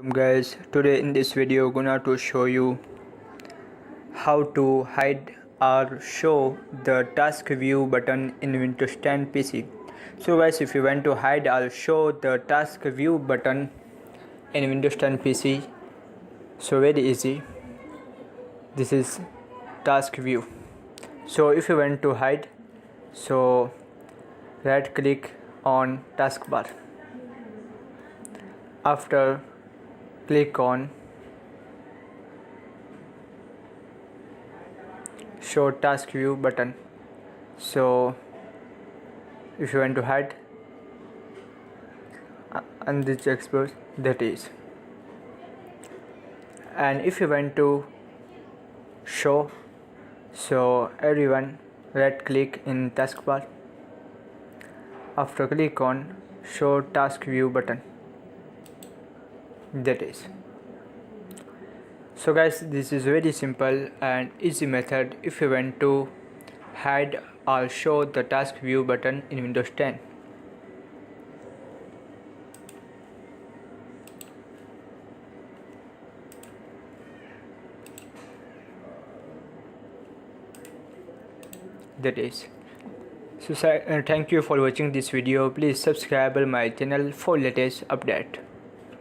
Guys, today in this video gonna to show you how to hide or show the task view button in Windows 10 PC. So guys, if you want to hide or show the task view button in Windows 10 PC, so very easy. This is task view. So if you want to hide, so right click on taskbar. After click on show task view button. So if you want to hide and this expose, that is, and if you want to show, so everyone right click in taskbar. After click on show task view button, that is. So guys, this is very simple and easy method if you want to hide or show the task view button in Windows 10. That is. So thank you for watching this video. Please subscribe my channel for latest update.